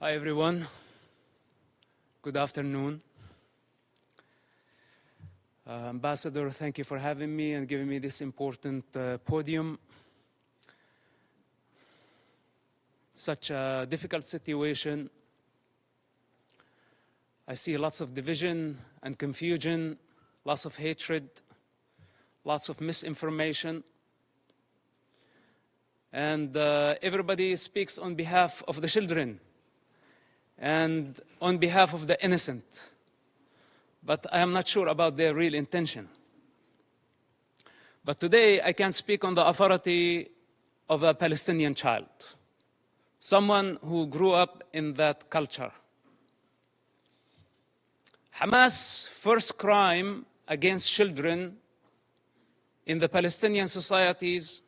Hi, everyone. Good afternoon. Ambassador, thank you for having me and giving me this important podium. Such a difficult situation. I see lots of division and confusion, lots of hatred, lots of misinformation. And everybody speaks on behalf of the children and on behalf of the innocent. But I am not sure about their real intention. But today I can speak on the authority of a Palestinian child, someone who grew up in that culture. Hamas' first crime against children in the Palestinian societies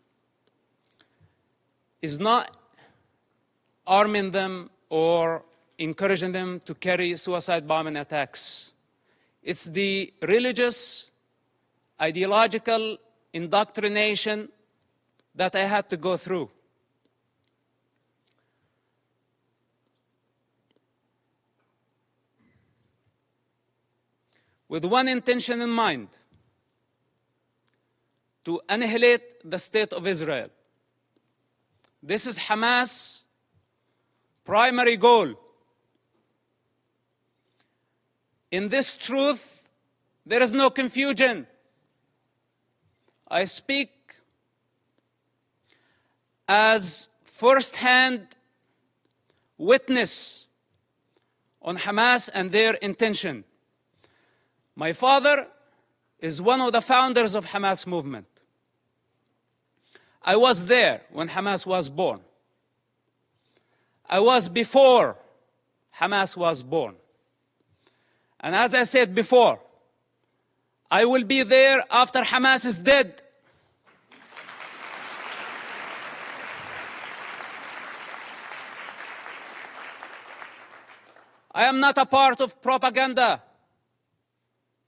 is not arming them or encouraging them to carry suicide bombing attacks. It's the religious, ideological indoctrination that I had to go through. With one intention in mind: to annihilate the state of Israel. This is Hamas' primary goal. In this truth, there is no confusion. I speak as first-hand witness on Hamas and their intention. My father is one of the founders of Hamas movement. I was there when Hamas was born. I was before Hamas was born. And as I said before, I will be there after Hamas is dead. I am not a part of propaganda.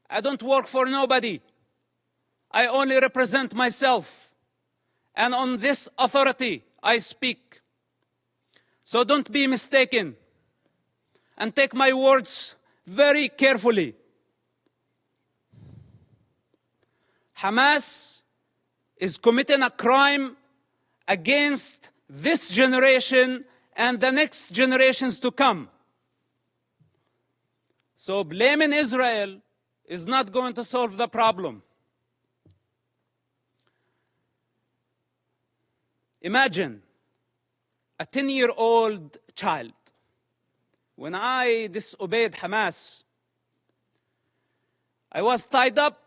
I don't work for nobody. I only represent myself. And on this authority, I speak. So don't be mistaken and take my words very carefully. Hamas is committing a crime against this generation and the next generations to come. So blaming Israel is not going to solve the problem. Imagine a 10-year-old child. When I disobeyed Hamas, I was tied up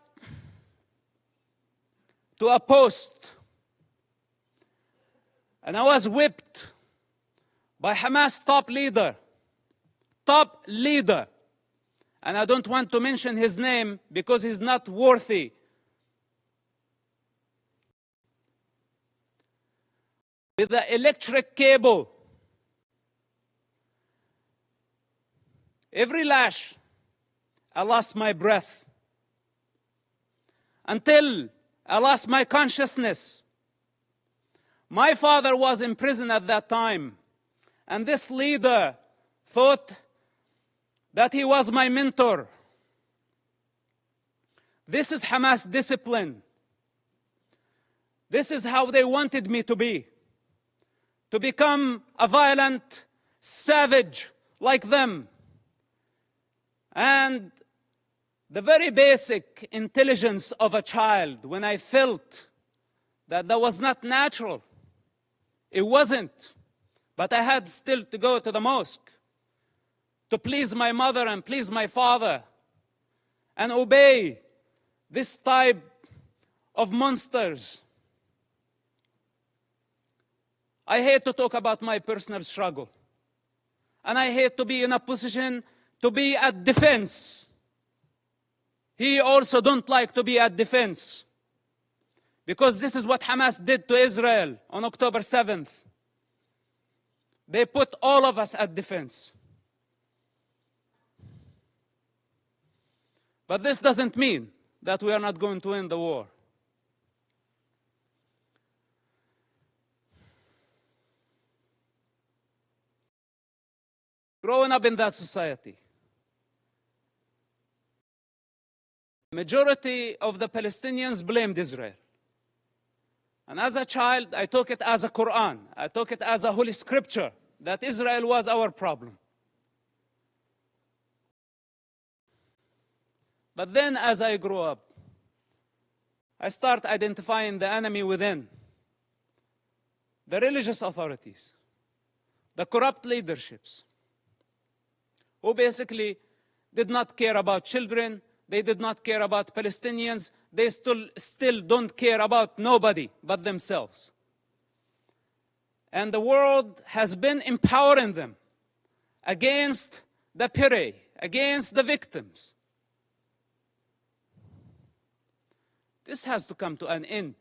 to a post and I was whipped by Hamas top leader. And I don't want to mention his name because he's not worthy. With the electric cable. Every lash, I lost my breath until I lost my consciousness. My father was in prison at that time, and this leader thought that he was my mentor. This is Hamas discipline. This is how they wanted me to become a violent savage like them. And the very basic intelligence of a child, when I felt that was not natural, it wasn't. But I had still to go to the mosque to please my mother and please my father and obey this type of monsters. I hate to talk about my personal struggle. And I hate to be in a position to be at defense. He also don't like to be at defense. Because this is what Hamas did to Israel on October 7th. They put all of us at defense. But this doesn't mean that we are not going to win the war. growing up in that society, majority of the Palestinians blamed Israel. And as a child, I took it as a Quran. I took it as a holy scripture that Israel was our problem. But then as I grew up, I start identifying the enemy within. The religious authorities, the corrupt leaderships, who basically did not care about children, they did not care about Palestinians, they still don't care about nobody but themselves. And the world has been empowering them against the prey, against the victims. This has to come to an end.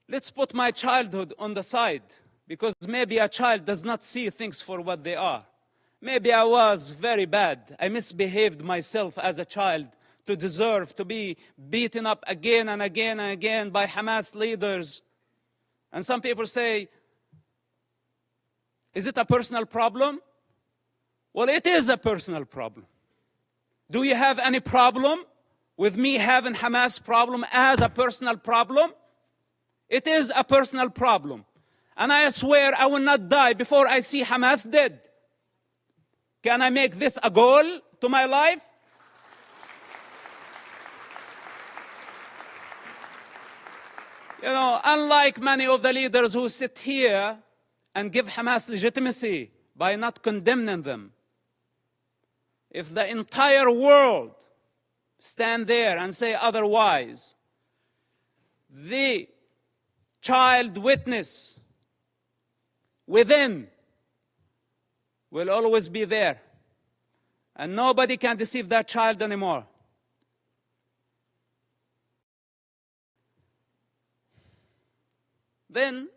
Let's put my childhood on the side, because maybe a child does not see things for what they are. Maybe I was very bad. I misbehaved myself as a child to deserve to be beaten up again and again and again by Hamas leaders. And some people say, is it a personal problem? Well, it is a personal problem. Do you have any problem with me having Hamas problem as a personal problem? It is a personal problem. And I swear I will not die before I see Hamas dead. Can I make this a goal to my life? You know, unlike many of the leaders who sit here and give Hamas legitimacy by not condemning them, if the entire world stand there and say otherwise, the child witness within will always be there. And nobody can deceive that child anymore. Then,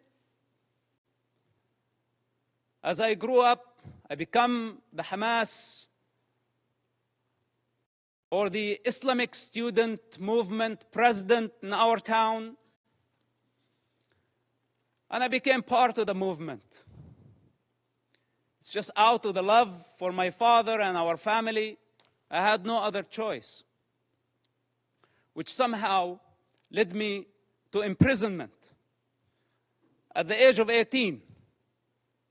as I grew up, I become the Hamas or the Islamic student movement president in our town. And I became part of the movement. It's just out of the love for my father and our family. I had no other choice, which somehow led me to imprisonment at the age of 18,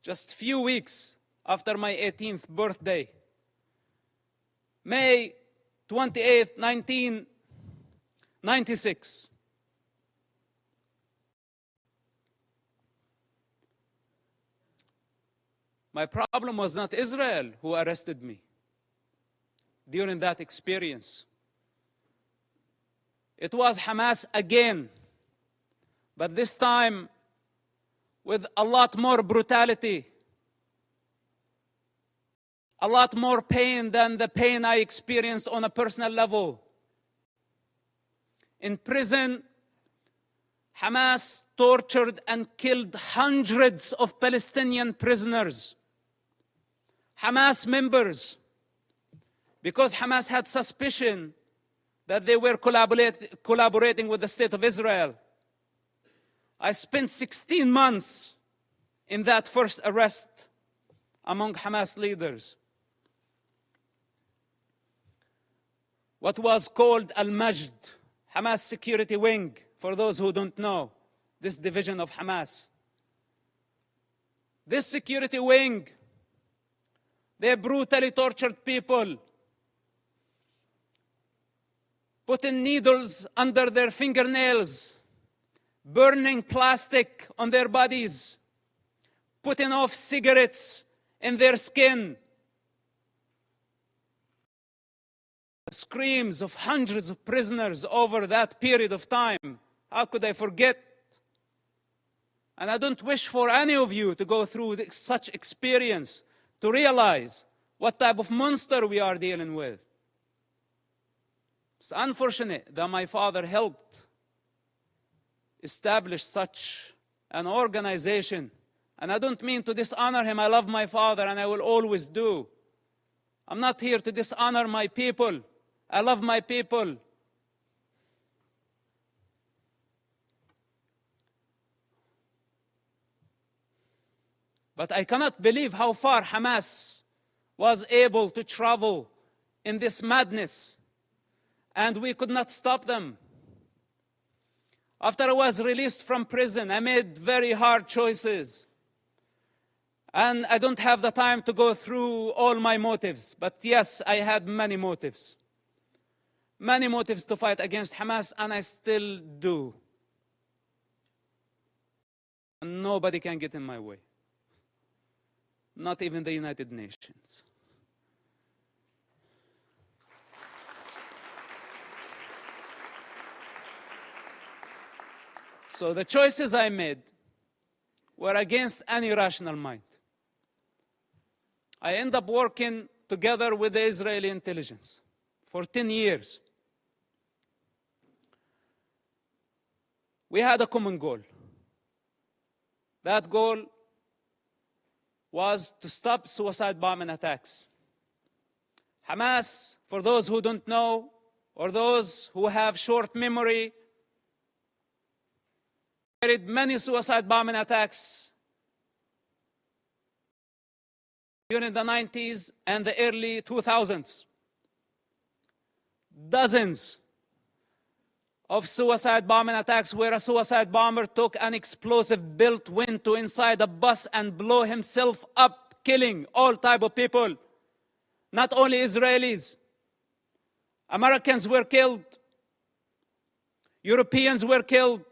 just a few weeks after my 18th birthday. May 28, 1996. My problem was not Israel who arrested me during that experience. It was Hamas again, but this time with a lot more brutality, a lot more pain than the pain I experienced on a personal level. In prison, Hamas tortured and killed hundreds of Palestinian prisoners, Hamas members, because Hamas had suspicion that they were collaborating with the State of Israel. I spent 16 months in that first arrest among Hamas leaders. What was called Al-Majd, Hamas security wing, for those who don't know, this division of Hamas. This security wing, they brutally tortured people, putting needles under their fingernails, burning plastic on their bodies, putting off cigarettes in their skin. Screams of hundreds of prisoners over that period of time. How could I forget? And I don't wish for any of you to go through such experience to realize what type of monster we are dealing with. It's unfortunate that my father helped establish such an organization. And I don't mean to dishonor him. I love my father and I will always do. I'm not here to dishonor my people. I love my people. But I cannot believe how far Hamas was able to travel in this madness, and we could not stop them. After I was released from prison, I made very hard choices. And I don't have the time to go through all my motives, but yes, I had many motives. Many motives to fight against Hamas, and I still do. And nobody can get in my way. Not even the United Nations. So the choices I made were against any rational mind. I ended up working together with the Israeli intelligence for 10 years. We had a common goal. That goal was to stop suicide bombing attacks. Hamas, for those who don't know, or those who have short memory, carried many suicide bombing attacks during the 90s and the early 2000s. Dozens of suicide bombing attacks where a suicide bomber took an explosive built went to inside a bus and blew himself up, killing all type of people. Not only Israelis. Americans were killed. Europeans were killed.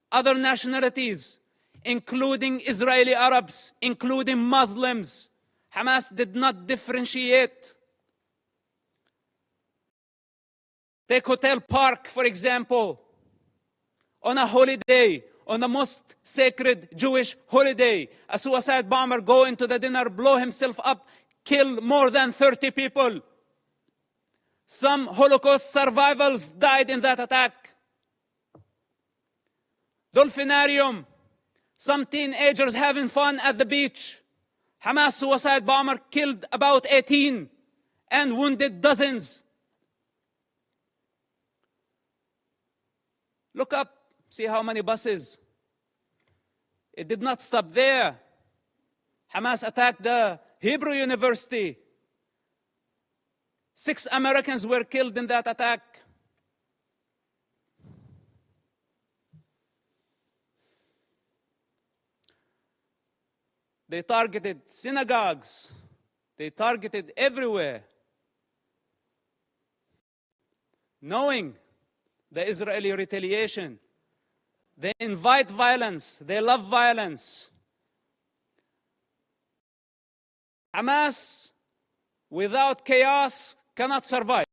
Other nationalities, including Israeli Arabs, including Muslims. Hamas did not differentiate. Take Hotel Park, for example. On a holiday, on the most sacred Jewish holiday, a suicide bomber go into the dinner, blow himself up, kill more than 30 people. Some Holocaust survivors died in that attack. Dolphinarium, some teenagers having fun at the beach. Hamas suicide bomber killed about 18 and wounded dozens. Look up, see how many buses. It did not stop there. Hamas attacked the Hebrew University. 6 Americans were killed in that attack. They targeted synagogues. They targeted everywhere. Knowing the Israeli retaliation, they invite violence. They love violence. Hamas, without chaos, cannot survive.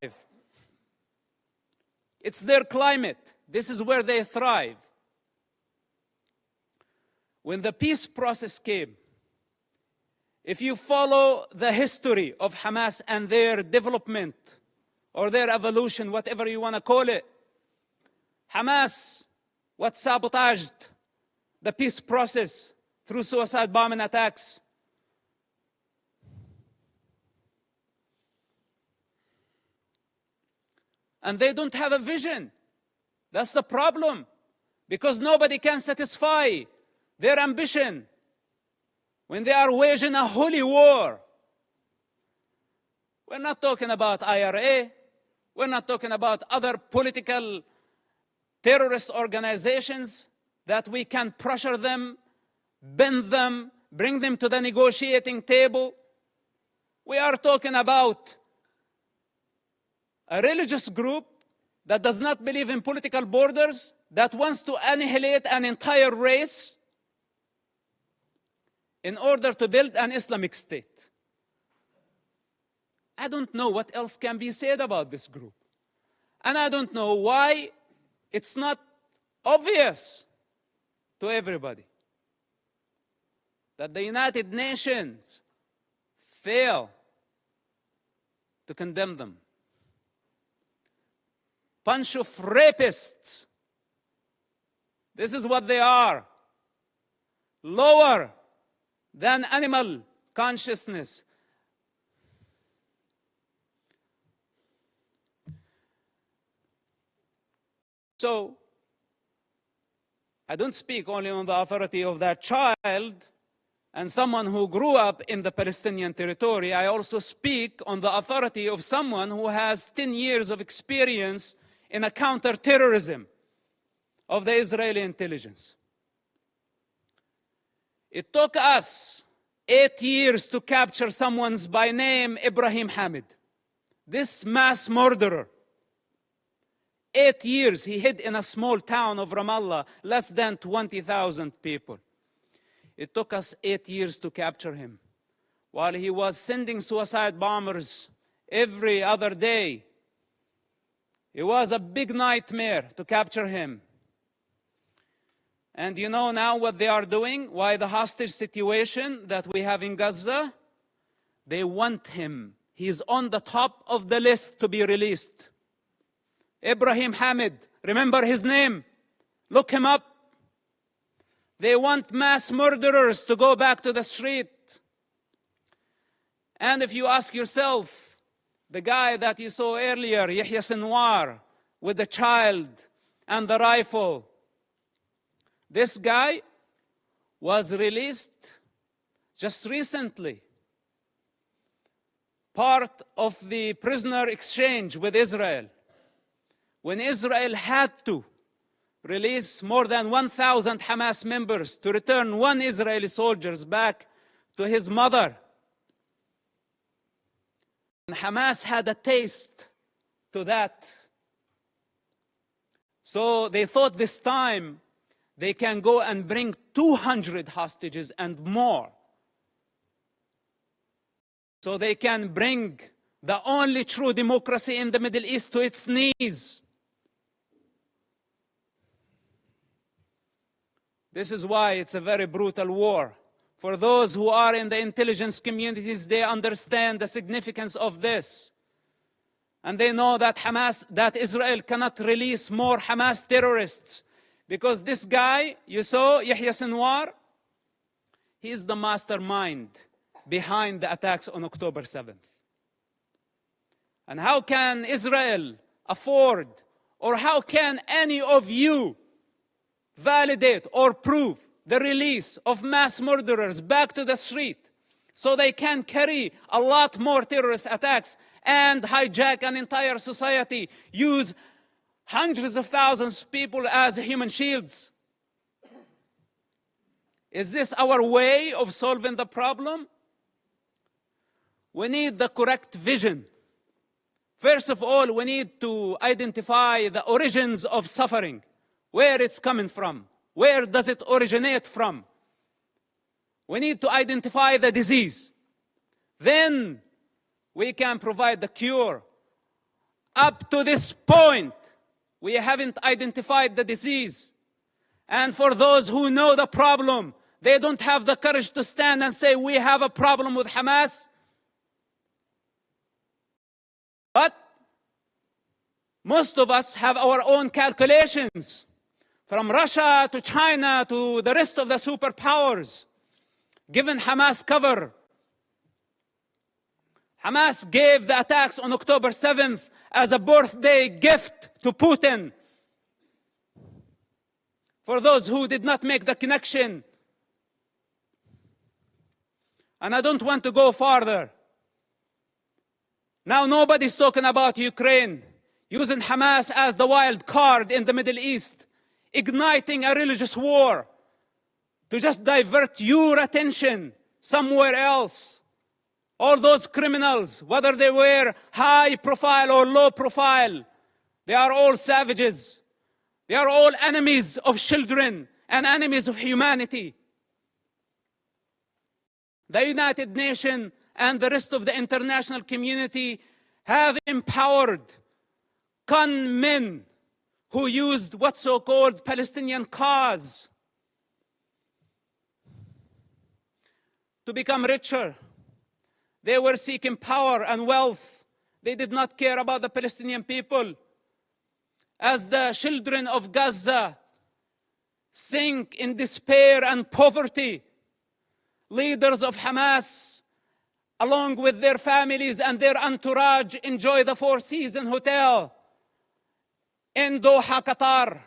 It's their climate. This is where they thrive. When the peace process came, if you follow the history of Hamas and their development or their evolution, whatever you want to call it, Hamas, what sabotaged the peace process through suicide bombing attacks. And they don't have a vision. That's the problem. Because nobody can satisfy their ambition when they are waging a holy war. We're not talking about IRA. We're not talking about other political terrorist organizations that we can pressure them, bend them, bring them to the negotiating table. We are talking about a religious group that does not believe in political borders, that wants to annihilate an entire race in order to build an Islamic state. I don't know what else can be said about this group. And I don't know why it's not obvious to everybody that the United Nations fail to condemn them. Bunch of rapists. This is what they are. Lower than animal consciousness. So, I don't speak only on the authority of that child, and someone who grew up in the Palestinian territory, I also speak on the authority of someone who has 10 years of experience in a counterterrorism of the Israeli intelligence. It took us 8 years to capture someone by name Ibrahim Hamid, this mass murderer. 8 years he hid in a small town of Ramallah, less than 20,000 people. It took us 8 years to capture him, while he was sending suicide bombers every other day. It was a big nightmare to capture him. And you know now what they are doing? Why the hostage situation that we have in Gaza? They want him. He's on the top of the list to be released. Ibrahim Hamid, remember his name? Look him up. They want mass murderers to go back to the street. And if you ask yourself, the guy that you saw earlier, Yahya Sinwar, with the child and the rifle, this guy was released just recently, part of the prisoner exchange with Israel, when Israel had to release more than 1,000 Hamas members to return one Israeli soldier back to his mother. And Hamas had a taste to that. So they thought this time they can go and bring 200 hostages and more. So they can bring the only true democracy in the Middle East to its knees. This is why it's a very brutal war. For those who are in the intelligence communities, they understand the significance of this. And they know that Israel cannot release more Hamas terrorists. Because this guy, you saw, Yahya Sinwar, he is the mastermind behind the attacks on October 7th. And how can Israel afford, or how can any of you validate or prove the release of mass murderers back to the street so they can carry a lot more terrorist attacks and hijack an entire society, use hundreds of thousands of people as human shields? Is this our way of solving the problem? We need the correct vision. First of all, we need to identify the origins of suffering, where it's coming from. Where does it originate from? We need to identify the disease. Then we can provide the cure. Up to this point, we haven't identified the disease. And for those who know the problem, they don't have the courage to stand and say, we have a problem with Hamas. But most of us have our own calculations. From Russia to China to the rest of the superpowers, given Hamas cover. Hamas gave the attacks on October 7th as a birthday gift to Putin. For those who did not make the connection. And I don't want to go farther. Now nobody's talking about Ukraine, using Hamas as the wild card in the Middle East, igniting a religious war to just divert your attention somewhere else. All those criminals, whether they were high profile or low profile, they are all savages. They are all enemies of children and enemies of humanity. The United Nations and the rest of the international community have empowered con men who used what's so-called Palestinian cause to become richer. They were seeking power and wealth. They did not care about the Palestinian people. As the children of Gaza sink in despair and poverty, leaders of Hamas, along with their families and their entourage, enjoy the Four Seasons Hotel in Doha, Qatar.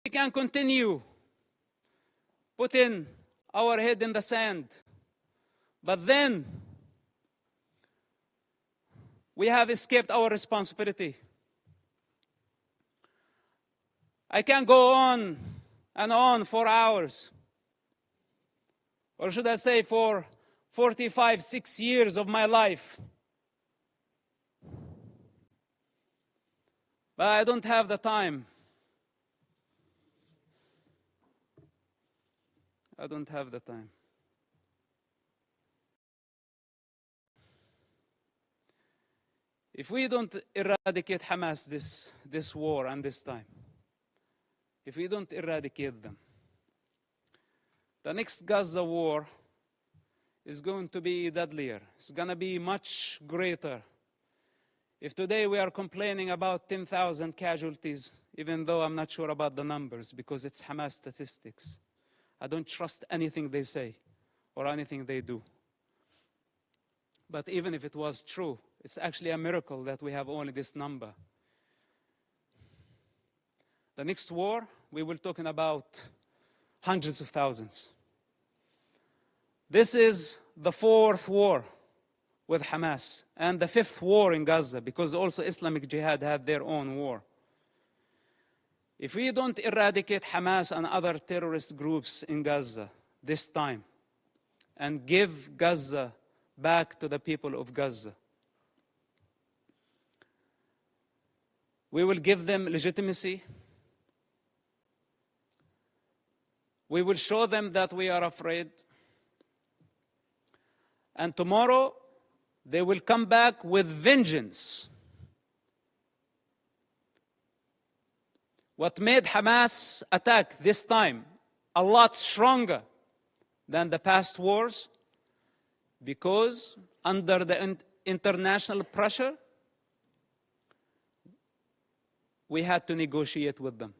We can continue putting our head in the sand, but then we have escaped our responsibility. I can go on and on for hours, or should I say for 45, 6 years of my life. But I don't have the time. I don't have the time. If we don't eradicate Hamas this war and this time, if we don't eradicate them, the next Gaza war is going to be deadlier. It's going to be much greater. If today we are complaining about 10,000 casualties, even though I'm not sure about the numbers because it's Hamas statistics, I don't trust anything they say or anything they do. But even if it was true, it's actually a miracle that we have only this number. The next war, we will be talking about hundreds of thousands. This is the 4th war with Hamas and the 5th war in Gaza, because also Islamic Jihad had their own war. If we don't eradicate Hamas and other terrorist groups in Gaza this time and give Gaza back to the people of Gaza, we will give them legitimacy. We will show them that we are afraid. And tomorrow, they will come back with vengeance. What made Hamas attack this time a lot stronger than the past wars? Because under the international pressure, we had to negotiate with them.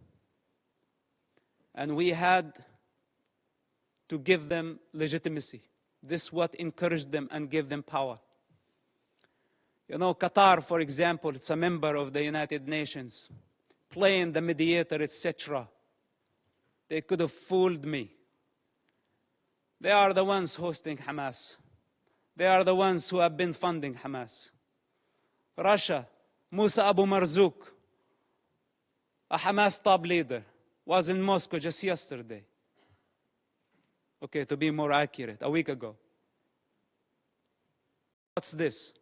And we had to give them legitimacy. This is what encouraged them and gave them power. You know, Qatar, for example, it's a member of the United Nations, playing the mediator, etc. They could have fooled me. They are the ones hosting Hamas. They are the ones who have been funding Hamas. Russia, Musa Abu Marzouk, a Hamas top leader, was in Moscow just yesterday. Okay, to be more accurate, a week ago. What's this?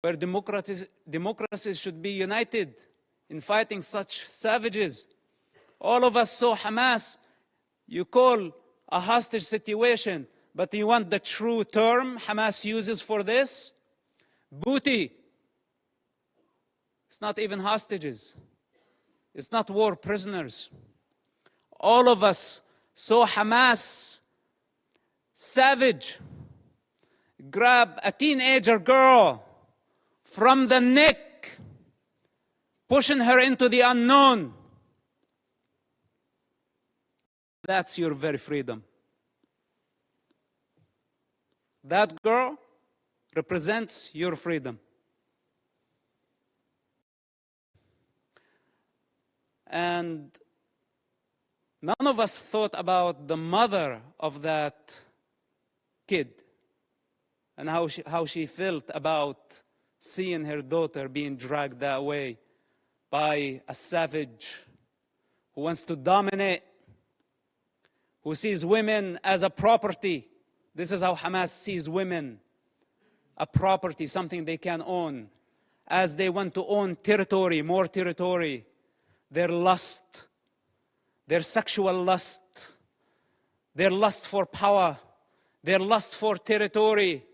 Where democracies should be united in fighting such savages. All of us saw Hamas, you call a hostage situation, but you want the true term Hamas uses for this? Booty. It's not even hostages. It's not war prisoners. All of us saw Hamas, savage, grab a teenager girl from the neck, pushing her into the unknown. That's your very freedom. That girl represents your freedom. And none of us thought about the mother of that kid and how she felt about seeing her daughter being dragged that way by a savage who wants to dominate, who sees women as a property. This is how Hamas sees women, a property, something they can own. As they want to own territory, more territory, their lust, their sexual lust, their lust for power, their lust for territory.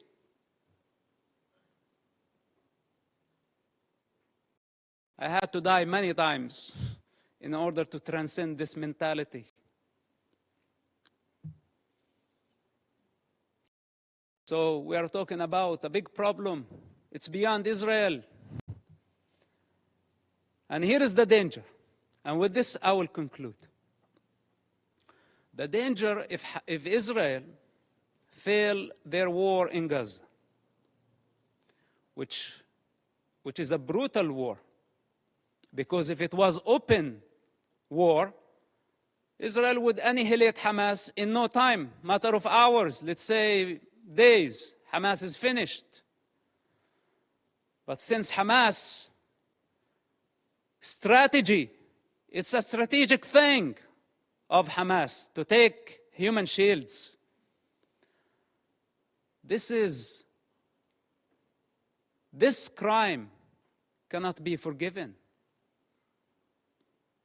I had to die many times in order to transcend this mentality. So we are talking about a big problem. It's beyond Israel. And here is the danger. And with this, I will conclude. The danger if Israel fail their war in Gaza, which is a brutal war, Because if it was open war, Israel would annihilate Hamas in no time, matter of hours, let's say days. Hamas is finished. But since Hamas strategy, it's a strategic thing of Hamas to take human shields. This crime cannot be forgiven.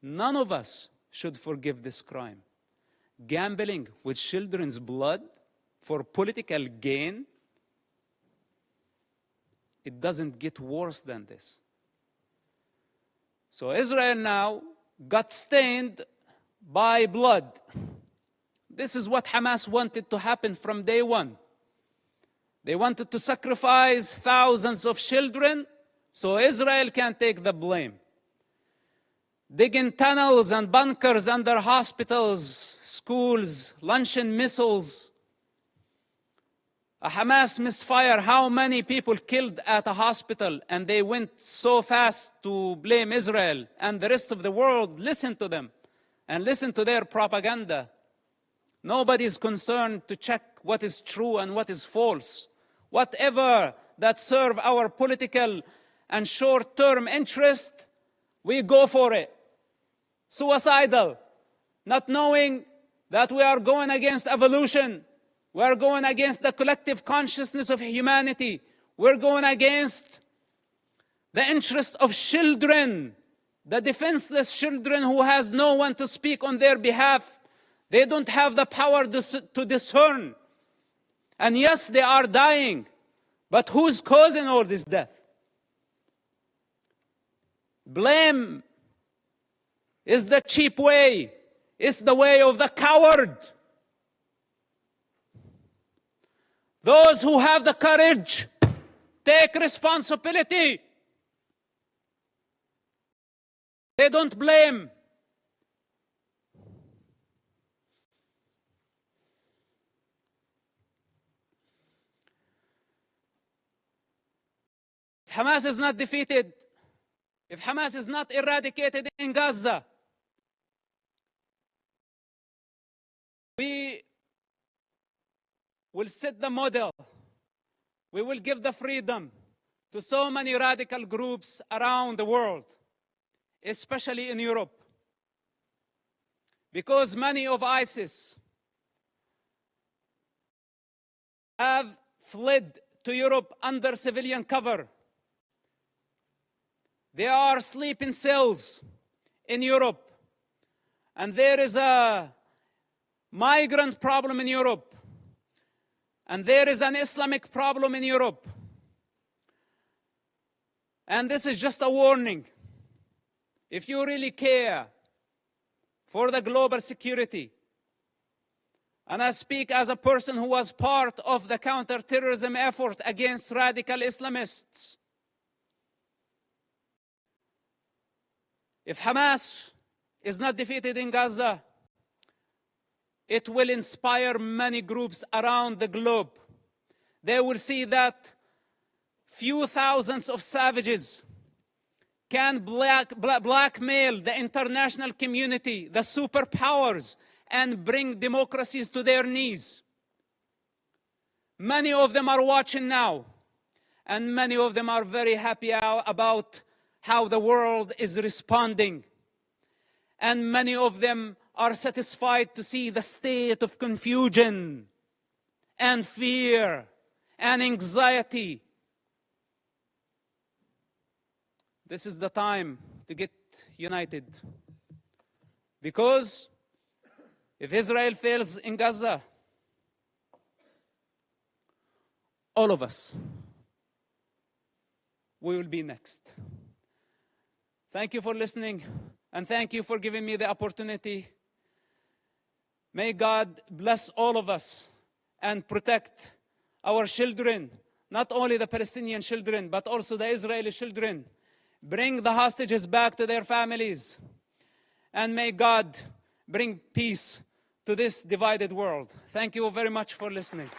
None of us should forgive this crime. Gambling with children's blood for political gain, it doesn't get worse than this. So Israel now got stained by blood. This is what Hamas wanted to happen from day one. They wanted to sacrifice thousands of children so Israel can take the blame. Digging tunnels and bunkers under hospitals, schools, launching missiles. A Hamas misfire, how many people killed at a hospital, and they went so fast to blame Israel, and the rest of the world listened to them and listened to their propaganda. Nobody is concerned to check what is true and what is false. Whatever that serve our political and short-term interest, we go for it. Suicidal, not knowing that we are going against evolution. We are going against the collective consciousness of humanity. We're going against the interest of children, the defenseless children who has no one to speak on their behalf. They don't have the power to discern. And yes, they are dying. But who's causing all this death? Blame is the cheap way. It's the way of the coward. Those who have the courage take responsibility. They don't blame. If Hamas is not defeated, if Hamas is not eradicated in Gaza, we will set the model. We will give the freedom to so many radical groups around the world, especially in Europe. Because many of ISIS have fled to Europe under civilian cover. They are sleeping cells in Europe. And there is a migrant problem in Europe. And there is an Islamic problem in Europe. And this is just a warning. If you really care for the global security, and I speak as a person who was part of the counterterrorism effort against radical Islamists, if Hamas is not defeated in Gaza, it will inspire many groups around the globe. They will see that few thousands of savages can blackmail the international community, the superpowers, and bring democracies to their knees. Many of them are watching now, and many of them are very happy about how the world is responding. And many of them are satisfied to see the state of confusion and fear and anxiety. This is the time to get united. Because if Israel fails in Gaza, all of us, we will be next. Thank you for listening, and thank you for giving me the opportunity. May God bless all of us and protect our children, not only the Palestinian children, but also the Israeli children. Bring the hostages back to their families. And may God bring peace to this divided world. Thank you very much for listening.